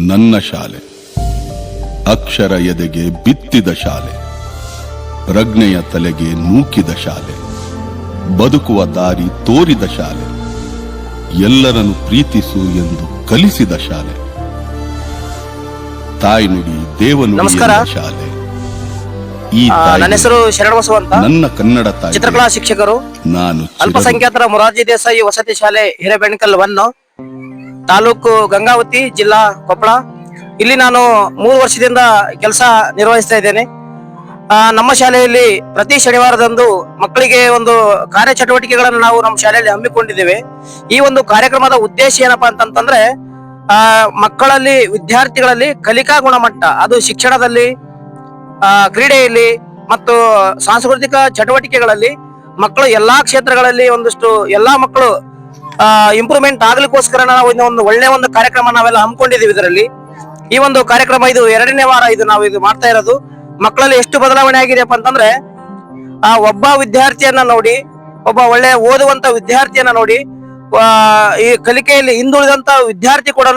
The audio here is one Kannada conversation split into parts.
ನನ್ನ ಶಾಲೆ, ಅಕ್ಷರ ಎದೆಗೆ ಬಿತ್ತಿದ ಶಾಲೆ, ಪ್ರಜ್ಞೆಯ ತಲೆಗೆ ನೂಕಿದ ಶಾಲೆ, ಬದುಕುವ ದಾರಿ ತೋರಿದ ಶಾಲೆ, ಎಲ್ಲರನ್ನು ಪ್ರೀತಿಸು ಎಂದು ಕಲಿಸಿದ ಶಾಲೆ, ತಾಯಿ ನುಡಿ ದೇವನುಡಿಯ ಶಾಲೆ. ಈ ನನ್ನ ಹೆಸರು ಶರಣಬಸವ ಅಂತ, ನನ್ನ ಕನ್ನಡ ತಾಯಿ, ಚಿತ್ರಕಲಾ ಶಿಕ್ಷಕರು. ನಾನು ಅಲ್ಪಸಂಖ್ಯಾತರ ಮೊರಾರ್ಜಿ ದೇಸಾಯಿ ವಸತಿ ಶಾಲೆ ಹಿರೇಬೆಣಕಲ್ 1, ತಾಲೂಕು ಗಂಗಾವತಿ, ಜಿಲ್ಲಾ ಕೊಪ್ಪಳ. ಇಲ್ಲಿ ನಾನು 3 ವರ್ಷದಿಂದ ಕೆಲಸ ನಿರ್ವಹಿಸ್ತಾ ಇದ್ದೇನೆ. ನಮ್ಮ ಶಾಲೆಯಲ್ಲಿ ಪ್ರತಿ ಶನಿವಾರದಂದು ಮಕ್ಕಳಿಗೆ ಒಂದು ಕಾರ್ಯಚಟುವಟಿಕೆಗಳನ್ನು ನಾವು ನಮ್ಮ ಶಾಲೆಯಲ್ಲಿ ಹಮ್ಮಿಕೊಂಡಿದ್ದೇವೆ. ಈ ಒಂದು ಕಾರ್ಯಕ್ರಮದ ಉದ್ದೇಶ ಏನಪ್ಪಾ ಅಂತಂದ್ರೆ, ಮಕ್ಕಳಲ್ಲಿ, ವಿದ್ಯಾರ್ಥಿಗಳಲ್ಲಿ ಕಲಿಕಾ ಗುಣಮಟ್ಟ, ಅದು ಶಿಕ್ಷಣದಲ್ಲಿ, ಕ್ರೀಡೆಯಲ್ಲಿ ಮತ್ತು ಸಾಂಸ್ಕೃತಿಕ ಚಟುವಟಿಕೆಗಳಲ್ಲಿ ಮಕ್ಕಳು ಎಲ್ಲಾ ಕ್ಷೇತ್ರಗಳಲ್ಲಿ ಒಂದಷ್ಟು ಎಲ್ಲಾ ಮಕ್ಕಳು ಇಂಪ್ರೂವ್ಮೆಂಟ್ ಆಗ್ಲಿಕ್ಕೋಸ್ಕರ ನಾವು ಒಂದು ಒಳ್ಳೆ ಒಂದು ಕಾರ್ಯಕ್ರಮ ನಾವೆಲ್ಲ ಹಮ್ಮಿಕೊಂಡಿದ್ದೀವಿ. ಇದರಲ್ಲಿ ಈ ಒಂದು ಕಾರ್ಯಕ್ರಮ ಇದು 2ನೇ ವಾರ ನಾವು ಇದು ಮಾಡ್ತಾ ಇರೋದು. ಮಕ್ಕಳಲ್ಲಿ ಎಷ್ಟು ಬದಲಾವಣೆ ಆಗಿದೆಯಪ್ಪ ಅಂತಂದ್ರೆ, ಒಬ್ಬ ವಿದ್ಯಾರ್ಥಿಯನ್ನ ನೋಡಿ, ಒಬ್ಬ ಒಳ್ಳೆ ಓದುವಂತ ವಿದ್ಯಾರ್ಥಿಯನ್ನ ನೋಡಿ, ಈ ಕಲಿಕೆಯಲ್ಲಿ ಹಿಂದುಳಿದಂತ ವಿದ್ಯಾರ್ಥಿ ಕೂಡ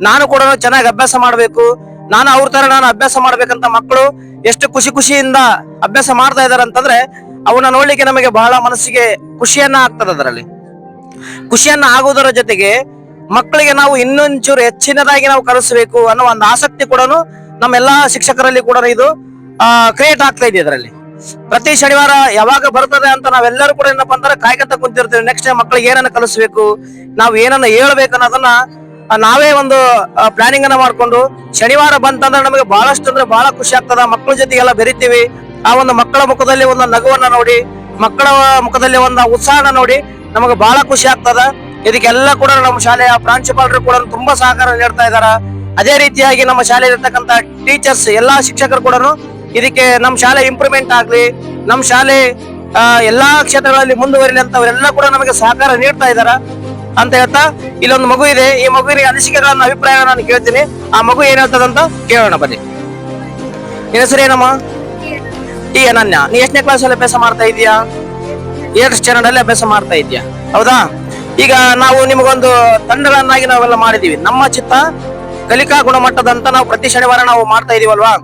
ನಾನು ಕೂಡ ಚೆನ್ನಾಗಿ ಅಭ್ಯಾಸ ಮಾಡ್ಬೇಕು, ನಾನು ಅವ್ರ ತರ ನಾನು ಅಭ್ಯಾಸ ಮಾಡ್ಬೇಕಂತ ಮಕ್ಕಳು ಎಷ್ಟು ಖುಷಿಯಿಂದ ಅಭ್ಯಾಸ ಮಾಡ್ತಾ ಇದಾರೆ ಅಂತಂದ್ರೆ, ಅವನ್ನ ನೋಡ್ಲಿಕ್ಕೆ ನಮಗೆ ಬಹಳ ಮನಸ್ಸಿಗೆ ಖುಷಿಯನ್ನ ಆಗ್ತದೆ. ಅದರಲ್ಲಿ ಖುಷಿಯನ್ನ ಆಗುವುದರ ಜೊತೆಗೆ ಮಕ್ಕಳಿಗೆ ನಾವು ಇನ್ನೊಂಚೂರು ಹೆಚ್ಚಿನದಾಗಿ ನಾವು ಕಲಿಸಬೇಕು ಅನ್ನೋ ಒಂದು ಆಸಕ್ತಿ ಕೂಡ ನಮ್ಮೆಲ್ಲಾ ಶಿಕ್ಷಕರಲ್ಲಿ ಕೂಡ ಇದು ಕ್ರಿಯೇಟ್ ಆಗ್ತಾ ಇದೆ. ಇದರಲ್ಲಿ ಪ್ರತಿ ಶನಿವಾರ ಯಾವಾಗ ಬರ್ತದೆ ಅಂತ ನಾವೆಲ್ಲರೂ ಕೂಡ ಏನಪ್ಪಾ ಅಂತಾರೆ ಕಾಯ್ಕಂತ ಕುಂತಿರ್ತೀವಿ. ನೆಕ್ಸ್ಟ್ ಟೈಮ್ ಮಕ್ಕಳಿಗೆ ಏನನ್ನ ಕಲಿಸ್ಬೇಕು, ನಾವು ಏನನ್ನ ಹೇಳ್ಬೇಕು ಅನ್ನೋದನ್ನ ನಾವೇ ಒಂದು ಪ್ಲಾನಿಂಗ್ ಅನ್ನ ಮಾಡ್ಕೊಂಡು ಶನಿವಾರ ಬಂತಂದ್ರೆ ನಮಗೆ ಬಹಳಷ್ಟು ಅಂದ್ರೆ ಬಹಳ ಖುಷಿ ಆಗ್ತದ. ಮಕ್ಕಳ ಜೊತೆಗೆ ಎಲ್ಲ ಬೆರಿತೀವಿ. ಆ ಒಂದು ಮಕ್ಕಳ ಮುಖದಲ್ಲಿ ಒಂದು ನಗುವನ್ನ ನೋಡಿ, ಮಕ್ಕಳ ಮುಖದಲ್ಲಿ ಒಂದು ಉತ್ಸಾಹನ ನೋಡಿ ನಮಗೆ ಬಹಳ ಖುಷಿ ಆಗ್ತದ. ಇದಕ್ಕೆಲ್ಲ ಕೂಡ ನಮ್ಮ ಶಾಲೆಯ ಪ್ರಾಂಶುಪಾಲರು ಕೂಡ ತುಂಬಾ ಸಹಕಾರ ನೀಡ್ತಾ ಇದಾರ. ಅದೇ ರೀತಿಯಾಗಿ ನಮ್ಮ ಶಾಲೆಯಲ್ಲಿರ್ತಕ್ಕಂಥ ಟೀಚರ್ಸ್, ಎಲ್ಲಾ ಶಿಕ್ಷಕರು ಕೂಡ ಇದಕ್ಕೆ ನಮ್ಮ ಶಾಲೆ ಇಂಪ್ರೂವ್ಮೆಂಟ್ ಆಗ್ಲಿ, ನಮ್ಮ ಶಾಲೆ ಎಲ್ಲಾ ಕ್ಷೇತ್ರಗಳಲ್ಲಿ ಮುಂದುವರಿಲಿ ಅಂತ ಅವರೆಲ್ಲ ಕೂಡ ನಮಗೆ ಸಹಕಾರ ನೀಡ್ತಾ ಇದಾರ ಅಂತ ಹೇಳ್ತಾ, ಇಲ್ಲೊಂದು ಮಗು ಇದೆ. ಈ ಮಗುವಿನ ಅನಿಸಿಕೆಗಳನ್ನ, ಅಭಿಪ್ರಾಯ ನಾನು ಕೇಳ್ತೀನಿ. ಆ ಮಗು ಏನ್ ಹೇಳ್ತದಂತ ಕೇಳೋಣ ಬನ್ನಿ. ನಿನ್ನ ಹೆಸರು ಏನಮ್ಮ? ಟಿ ಅನನ್ಯ. ನೀ ಎಷ್ಟನೇ ಕ್ಲಾಸಲ್ಲಿ ಅಭ್ಯಾಸ ಮಾಡ್ತಾ ಇದೀಯಾ? 8th ಸ್ಟ್ಯಾಂಡರ್ಡ್ ಅಲ್ಲಿ ಅಭ್ಯಾಸ ಮಾಡ್ತಾ ಇದೀಯಾ, ಹೌದಾ? ಈಗ ನಾವು ನಿಮಗೊಂದು ತಂಡಗಳನ್ನಾಗಿ ನಾವೆಲ್ಲ ಮಾಡಿದೀವಿ. ನಮ್ಮ ಚಿತ್ತ ಕಲಿಕಾ ಗುಣಮಟ್ಟದಂತ ನಾವು ಪ್ರತಿ ಶನಿವಾರ ನಾವು ಮಾಡ್ತಾ ಇದೀವಲ್ವಾ?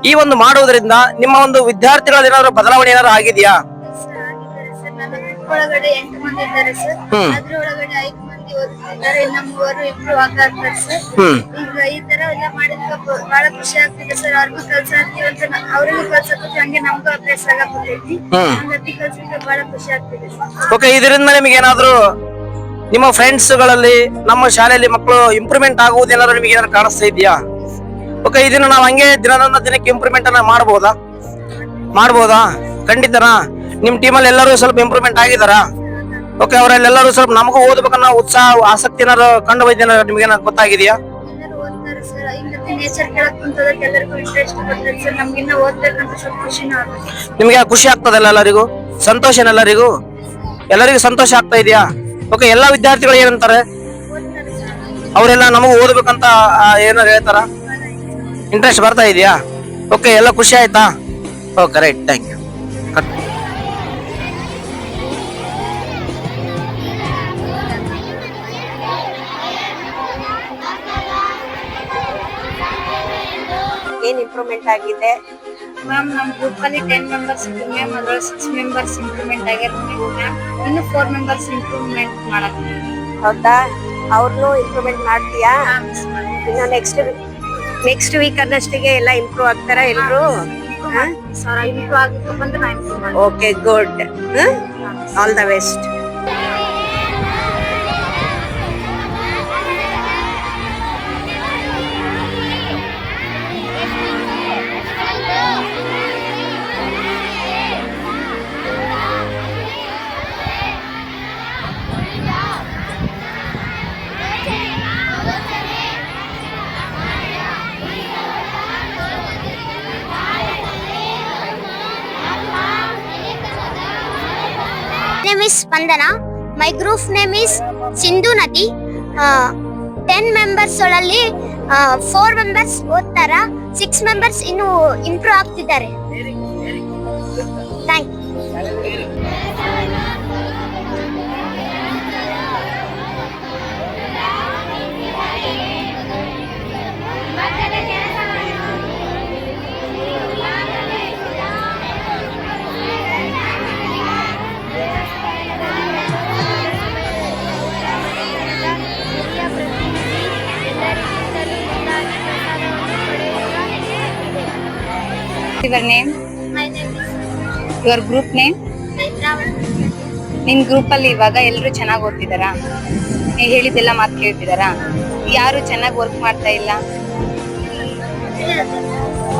ಈ ಒಂದು ಮಾಡುವುದರಿಂದ ನಿಮ್ಮ ಒಂದು ವಿದ್ಯಾರ್ಥಿಗಳಲ್ಲಿ ಏನಾದ್ರು ಬದಲಾವಣೆ ಏನಾದ್ರು ಆಗಿದೆಯಾ? ಒಳಗಡೆ 8 ಮಂದಿ ಇದ್ದಾರೆ ಸರ್. ಅದ್ರೊಳಗಡೆ 5 ಮಂದಿ ಓದ್ತಿದ್ದಾರೆ, ಇನ್ನ 3 ಇಂಪ್ರೂವ್ ಆಗ್ತಾರೆ ಸರ್. ಈಗ ಈ ತರ ಎಲ್ಲ ಮಾಡಿದ್ರೆ ಬಹಳ ಖುಷಿ ಆಗ್ತಿದೆ ಸರ್. ಅವ್ರಿಗೂ ಕಲ್ಸಾಕ್ತಿವಂತ, ಅವ್ರಿಗೂ ಕಲ್ಸಕ್ಕೆ ಹಂಗೆ ನಮ್ಗೂ ಅಭ್ಯಾಸ ಆಗತೈತಿ. ಹಂಗಾಗಿ ಕಲ್ಸಿದ್ರೆ ಬಹಳ ಖುಷಿ ಆಗ್ತಿದೆ ಸರ್. ಓಕೆ, ಇದರಿಂದ ನಿಮಗೆ ಏನಾದ್ರು ನಿಮ್ಮ ಫ್ರೆಂಡ್ಸ್ ಗಳಲ್ಲಿ ನಮ್ಮ ಶಾಲೆಯಲ್ಲಿ ಮಕ್ಕಳು ಇಂಪ್ರೂವ್ಮೆಂಟ್ ಆಗುವುದೇನಾದ್ರು ನಿಮಗೆ ಏನಾದ್ರು ಕಾಣಿಸ್ತಾ ಇದೆಯಾ? ಓಕೆ, ಇದನ್ನ ನಾವು ಹಂಗೆ ದಿನಕ್ಕೆ ಇಂಪ್ರೂವ್ಮೆಂಟ್ ಅನ್ನ ಮಾಡ್ಬೋದಾ? ಖಂಡಿತನಾ? ನಿಮ್ ಟೀಮಲ್ಲಿ ಎಲ್ಲರೂ ಸ್ವಲ್ಪ ಇಂಪ್ರೂವ್ಮೆಂಟ್ ಆಗಿದಾರಾ? ಓಕೆ, ಅವರಲ್ಲೆಲ್ಲರೂ ಸ್ವಲ್ಪ ನಮಗೂ ಓದ್ಬೇಕನ್ನೋ ಉತ್ಸಾಹ, ಆಸಕ್ತಿ ಏನಾದ್ರು ಕಂಡು ಬಂದಿದೆ, ನಿಮ್ಗೆ ಏನಾದ್ರು ಗೊತ್ತಾಗಿದೆಯಾ? ನಿಮ್ಗೆ ಖುಷಿ ಆಗ್ತದಲ್ಲ ಎಲ್ಲರಿಗೂ? ಸಂತೋಷ ಎಲ್ಲರಿಗೂ ಸಂತೋಷ ಆಗ್ತಾ ಇದೆಯಾ? ಓಕೆ, ಎಲ್ಲಾ ವಿದ್ಯಾರ್ಥಿಗಳು ಏನಂತಾರೆ? ಅವರೆಲ್ಲ ನಮಗೂ ಓದ್ಬೇಕಂತ ಏನಾರು ಹೇಳ್ತಾರ? ಇಂಟ್ರೆಸ್ಟ್ ಬರ್ತಾ ಇದೆಯಾ? ಓಕೆ, ಎಲ್ಲ ಖುಷಿ ಆಯ್ತಾ? Okay, right, thank you. ಏನ್ ಇಂಪ್ರೂವ್ಮೆಂಟ್ ಆಗಿದೆ ಮ್ಯಾಮ್? ನಮ್ಮ ಗ್ರೂಪ್ ಅಲ್ಲಿ 10 ಮೆಂಬರ್ಸ್ ಇದ್ರು ಮ್ಯಾಮ್, ಅದ್ರಲ್ಲಿ 6 ಮೆಂಬರ್ಸ್ ಇಂಪ್ರೂವ್ಮೆಂಟ್ ಆಗಿರ್ತೀವಿ ಮ್ಯಾಮ್. ಇನ್ನು 4 ಮೆಂಬರ್ಸ್ ಇಂಪ್ರೂವ್ಮೆಂಟ್ ಮಾಡಕ್ಕೆ. ಹೌದಾ? ಅವ್ರನ್ನೂ ಇಂಪ್ರೂವ್ಮೆಂಟ್ ಮಾಡ್ತೀಯಾ? ಇನ್ನು ನೆಕ್ಸ್ಟ್ ವೀಕ್ ಅನ್ನಷ್ಟಿಗೆ ಎಲ್ಲ ಇಂಪ್ರೂವ್ ಆಗ್ತಾರ ಎಲ್ರು? ಇಂಪ್ರೂವ್ ಆಗಿದ್ದು ಬಂದ್ರೆ ನಾ ಇಂಪ್ರೂವ್ ಮಾಡ್ತೀನಿ. Okay, good. All the best. name is Spandana. My group name is Sindhu Nati. 10 members ಒಳಲ್ಲಿ 4 members ಓದ್ತಾರ, 6 members ಇನ್ನು ಇಂಪ್ರೂವ್ ಆಗ್ತಿದ್ದಾರೆ. Thank you. Your name, My name is your group name. Netravan. ನಿಮ್ ಗ್ರೂಪ್ ಅಲ್ಲಿ ಇವಾಗ ಎಲ್ಲರೂ ಚೆನ್ನಾಗಿ ಓದ್ತಿದಾರಾ? ನೀವ್ ಹೇಳಿದ್ದೆಲ್ಲ ಮಾತು ಕೇಳ್ತಿದಾರಾ? ಯಾರು ಚೆನ್ನಾಗಿ ವರ್ಕ್ ಮಾಡ್ತಾ ಇಲ್ಲ?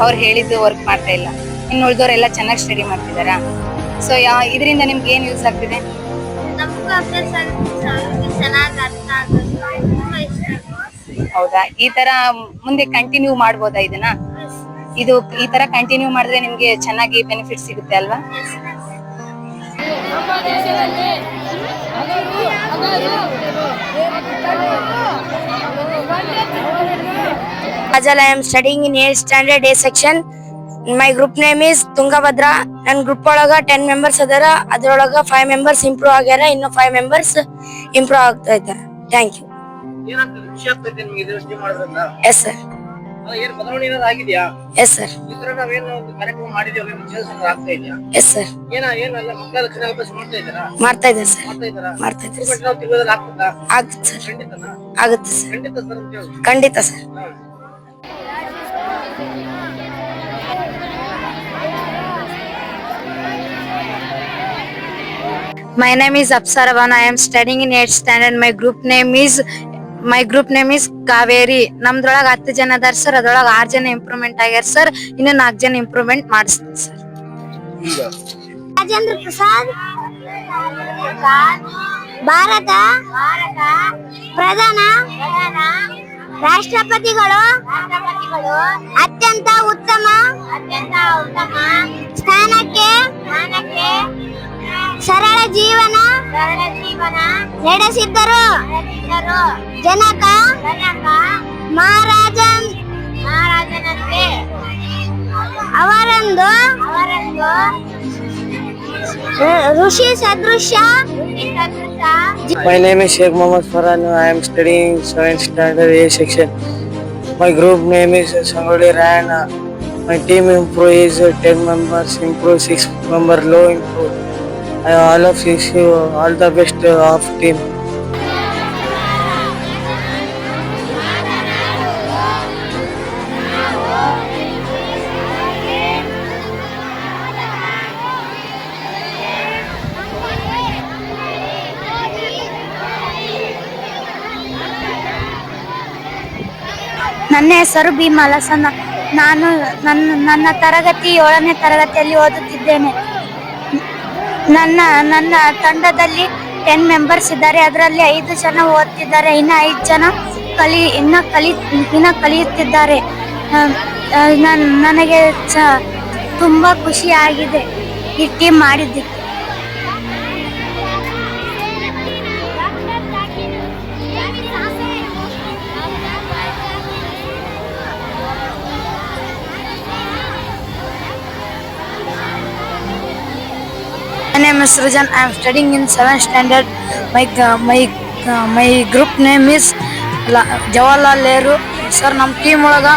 ಅವ್ರು ಹೇಳಿದ್ದು ವರ್ಕ್ ಮಾಡ್ತಾ ಇಲ್ಲ. ಇನ್ನು ಉಳಿದವರೆಲ್ಲ ಚೆನ್ನಾಗಿ ಸ್ಟಡಿ ಮಾಡ್ತಿದಾರಾ? ಸೊ ಇದರಿಂದ ನಿಮ್ಗೆ ಏನ್ ಯೂಸ್ ಆಗ್ತಿದೆ? ನಮಗೂ ಅಭ್ಯಾಸ ಆಗುತ್ತೆ, ಚೆನ್ನಾಗಿ ಅರ್ಥ ಆಗುತ್ತೆ, ತುಂಬಾ ಇಷ್ಟ ಆಗುತ್ತೆ. ಹೌದಾ? ಈ ತರ ಮುಂದೆ ಕಂಟಿನ್ಯೂ ಮಾಡ್ಬೋದಾ ಇದನ್ನ? ಇದು ಈ ತರ ಕಂಟಿನ್ಯೂ ಮಾಡಿದ್ರೆ ನಿಮ್ಗೆ ಚೆನ್ನಾಗಿ ಬೆನಿಫಿಟ್ ಸಿಗುತ್ತೆ ಅಲ್ವಾ? Ajal, I am studying in 8th standard A section. My group name is Tungabhadra. ನನ್ನ ಗ್ರೂಪ್ ಒಳಗ 10 ಮೆಂಬರ್ಸ್ ಅದಾರ. ಅದ್ರೊಳಗ 5 ಮೆಂಬರ್ಸ್ ಇಂಪ್ರೂವ್ ಆಗ್ಯಾರ, ಇನ್ನು 5 ಮೆಂಬರ್ಸ್ ಇಂಪ್ರೂವ್ ಆಗ್ತಾ ಇದ್ದಾರೆ. Thank you. ಏನಾಗ್ತದೆ ಖುಷಿ ಆಗ್ತೈತೆ ನಿಮಗೆ ಇದು ಸ್ಟಡಿ ಮಾಡೋದ್ರಿಂದ? Yes sir. ಏನು ಬದಲಾವಣೆ ಏನಾದ್ರು ಆಗಿದೆಯಾ? Yes sir. ಈ ತರ ನಾವೇನು ಒಂದು ಕಾರ್ಯಕ್ರಮ ಮಾಡಿದೀವಿ ಚೇಂಜ್ ಆಗ್ತಾ ಇದೆಯಾ? Yes sir. ಏನೆಲ್ಲ ಮಕ್ಕಳೆಲ್ಲ ಚೆನ್ನಾಗಿ ಅಭ್ಯಾಸ ಮಾಡ್ತಾ ಇದ್ದಾರಾ? ಮಾಡ್ತಾ ಇದ್ದಾರೆ ಸರ್. ಮಾಡ್ತಾ ಇದ್ದಾರಾ? ಮಾಡ್ತಾ ಇದ್ದಾರೆ ಇಂಪ್ರೂವ್ಮೆಂಟ್ ನಾವು ತಿಂಗಳಲ್ಲಿ ಆಗ್ತದಾ? ಆಗುತ್ತೆ ಸರ್. ಖಂಡಿತನಾ? ಆಗುತ್ತೆ ಸರ್. ಖಂಡಿತ ಸರ್ ಅಂತ ಹೇಳಿ. ಖಂಡಿತ sir. My name is Apsaravan. I am studying in 8th standard. My group name is Kaveri. ನಮ್ದ್ರೊಳಗ 10 ಜನ ಅದಾರ ಸರ್. ಅದ್ರೊಳಗ 6 ಜನ ಇಂಪ್ರೂವ್ಮೆಂಟ್ ಆಗ್ಯಾರ ಸರ್. ಇನ್ನು 4 ಜನ ಇಂಪ್ರೂವ್ಮೆಂಟ್ ಮಾಡಿಸ್ತಾರೆ ಸರ್. ರಾಜೇಂದ್ರ ಪ್ರಸಾದ್. ಭಾರತ ಪ್ರಧಾನ ರಾಷ್ಟ್ರಪತಿಗಳು ಅತ್ಯಂತ ಉತ್ತಮ ಸ್ಥಾನಕ್ಕೆ ಸರಳ ಜೀವನ ನಡೆಸಿದ್ದರು. ಜನಕ ಮಹಾರಾಜನಂತೆ ಅವರಂದು ಋಷಿ ಸದೃಶ. My name is Sheikh Mohammad Farhan. I am studying 7th standard A section. My group name is Sangoli Rayana. My team improve is 10 members, improve 6 member low improve. All of you all the best of team. ನನ್ನ ಹೆಸರು ಬಿ ಮಲಸನ್ನ. ನಾನು ನನ್ನ ತರಗತಿ 7ನೇ ತರಗತಿಯಲ್ಲಿ ಓದುತ್ತಿದ್ದೇನೆ. ನನ್ನ ತಂಡದಲ್ಲಿ 10 ಮೆಂಬರ್ಸ್ ಇದ್ದಾರೆ. ಅದರಲ್ಲಿ 5 ಜನ ಓದ್ತಿದ್ದಾರೆ, ಇನ್ನು 5 ಜನ ಕಲಿಯುತ್ತಿದ್ದಾರೆ. ನನಗೆ ತುಂಬಾ ಖುಷಿ ಆಗಿದೆ ಈ ಟೀಮ್ ಮಾಡಿದ್ದಕ್ಕೆ. My name is Srijan. I am studying in 7th standard. My group name is Jawaharlal Nehru. Sir, ನಮ್ಮ ಟೀಮ್ ಒಳಗ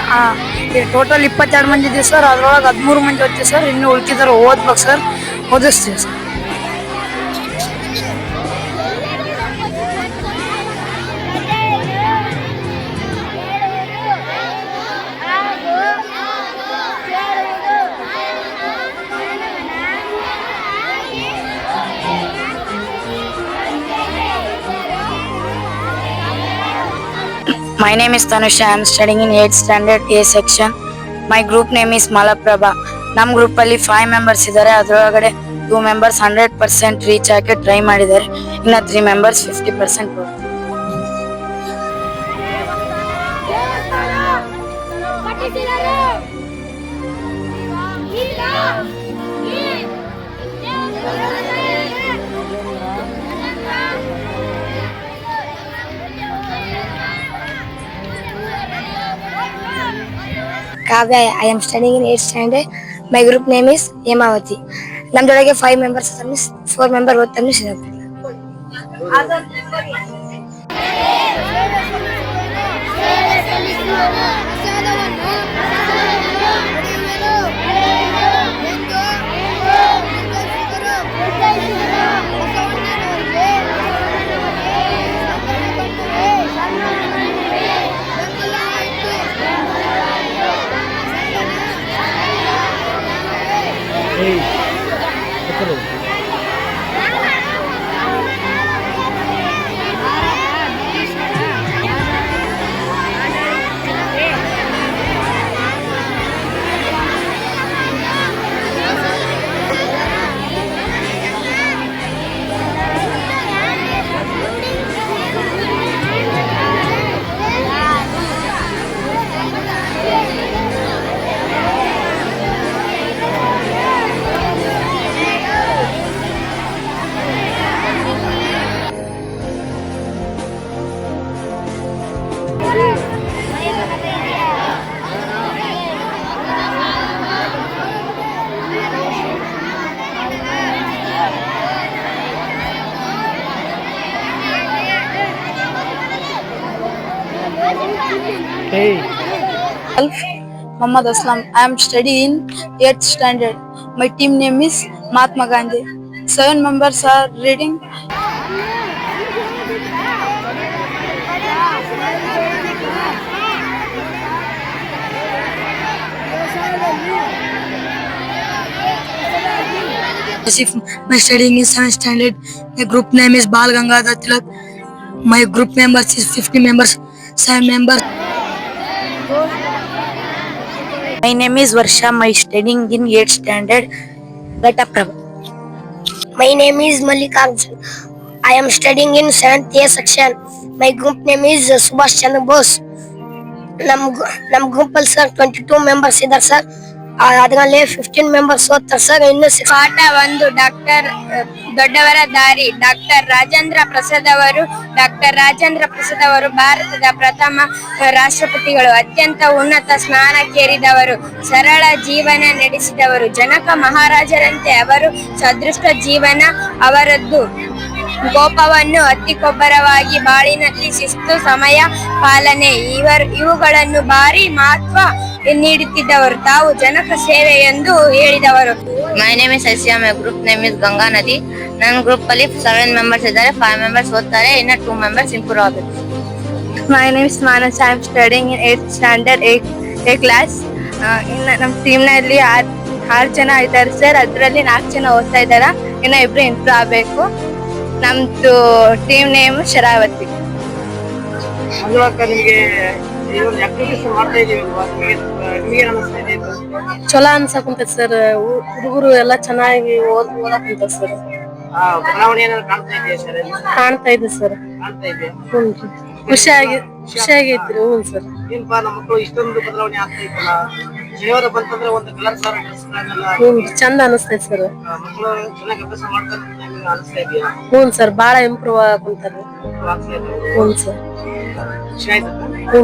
ಟೋಟಲ್ 22 ಮಂದಿ ಇದೀವಿ ಸರ್. ಅದ್ರೊಳಗೆ 13 ಮಂದಿ ಓದ್ತೀವಿ ಸರ್. ಇನ್ನು ಉಳ್ಕಿದಾರೆ ಓದ್ಬೇಕು ಸರ್, ಓದಿಸ್ತೀವಿ sir. My name is Tanusha. I am studying in 8th standard A section. My group name is Malaprabha. ನಮ್ಮ ಗ್ರೂಪ್ ಅಲ್ಲಿ 5 ಮೆಂಬರ್ಸ್ ಇದ್ದಾರೆ. ಅದರೊಳಗಡೆ 2 ಮೆಂಬರ್ಸ್ 100% ರೀಚ್ ಆಗಿ ಟ್ರೈ ಮಾಡಿದ್ದಾರೆ. ಇನ್ನು 3 members 50%. Kavya, I am studying in 8th standard. My group name is Hemavati. ನಮ್ದೊಳಗೆ 5 members 4 member ಓದ್ತಾನೆ ಸಿಗುತ್ತೆ. Muhammad Aslam. I am studying in 8th standard. My team name is Mahatma Gandhi. 7 members are reading. My studying in 7th standard. My group name is Bal Gangadhar Tilak. My group members is 50 members. 7 members. My name is Varsha. My studying in 8th standard. Ghataprabha. My name is Malikarjun. I am studying in 7th A section. My group name is Subhash Chandra Bose. ನಮ್ ಗ್ರೂಪ್ ಅಲ್ಲಿ ಸರ್ 22 ಮೆಂಬರ್ಸ್ ಇದ್ದಾರೆ ಸರ್. ಅದರಲ್ಲಿ 15 ಮೆಂಬರ್ಸ್ ಓದ್ತಾರೆ ಸರ್. ಇನ್ನು ಪಾಠ 1 ಡಾಕ್ಟರ್ ದೊಡ್ಡವರ ದಾರಿ. ಡಾಕ್ಟರ್ ರಾಜೇಂದ್ರ ಪ್ರಸಾದ್ ಅವರು ಭಾರತದ ಪ್ರಥಮ ರಾಷ್ಟ್ರಪತಿಗಳು. ಅತ್ಯಂತ ಉನ್ನತ ಸ್ನಾನಕ್ಕೇರಿದವರು. ಸರಳ ಜೀವನ ನಡೆಸಿದವರು. ಜನಕ ಮಹಾರಾಜರಂತೆ ಅವರು ಸದೃಷ್ಟ ಜೀವನ ಅವರದ್ದು. ಕೋಪವನ್ನು ಅತಿಕೊಬ್ಬರವಾಗಿ, ಬಾಳಿನಲ್ಲಿ ಶಿಸ್ತು, ಸಮಯ ಪಾಲನೆ ಇವುಗಳನ್ನು ಭಾರಿ ಮಹತ್ವ ನೀಡುತ್ತಿದ್ದವರು. ತಾವು ಜನಕ ಸೇವೆ ಎಂದು ಹೇಳಿದವರು. My name is Asya. My group name is Ganga Nadi. ನನ್ನ ಗ್ರೂಪ್ ಅಲ್ಲಿ 7 ಮೆಂಬರ್ಸ್ ಇದ್ದಾರೆ. 5 ಮೆಂಬರ್ಸ್ ಓದ್ತಾರೆ. ಇನ್ನು 2 ಮೆಂಬರ್ಸ್ ಇಂಪ್ರೂವ್ ಆಗಬೇಕು. My name is Manas. I am studying in 8th standard A class. ನಮ್ಮ ಟೀಮ್ ನಲ್ಲಿ 6 ಜನ ಇದ್ದಾರೆ ಸರ್. ಅದರಲ್ಲಿ 4 ಜನ ಓದ್ತಾ ಇದ್ದಾರ. ಇನ್ನು 2 ಇಂಪ್ರೂವ್ ಆಗಬೇಕು. ನಮ್ದು ಟೀಮ್ ನೇಮ್ ಶರಾವತಿ. ಚಲೋ ಅನ್ಸಕುಂತ ಸರ್. ಹುಡುಗರು ಎಲ್ಲಾ ಚೆನ್ನಾಗಿ ಓದಕುಂತ ಸರ್. ಕಾಣ್ತಾ ಇದೆ ಸರ್. ಖುಷಿಯಾಗೈತ್ರಿ. ಹ್ಞೂ ಸರ್. ಚಂದ ಅನಿಸ್ತೈತಿ ಸರ್. ಹ್ಞೂ ಸರ್. ಬಾಳ ಇಂಪ್ರೂವ್ ಆಗುಂತಾರ. ಹ್ಞೂ ಸರ್. ಹ್ಞೂ.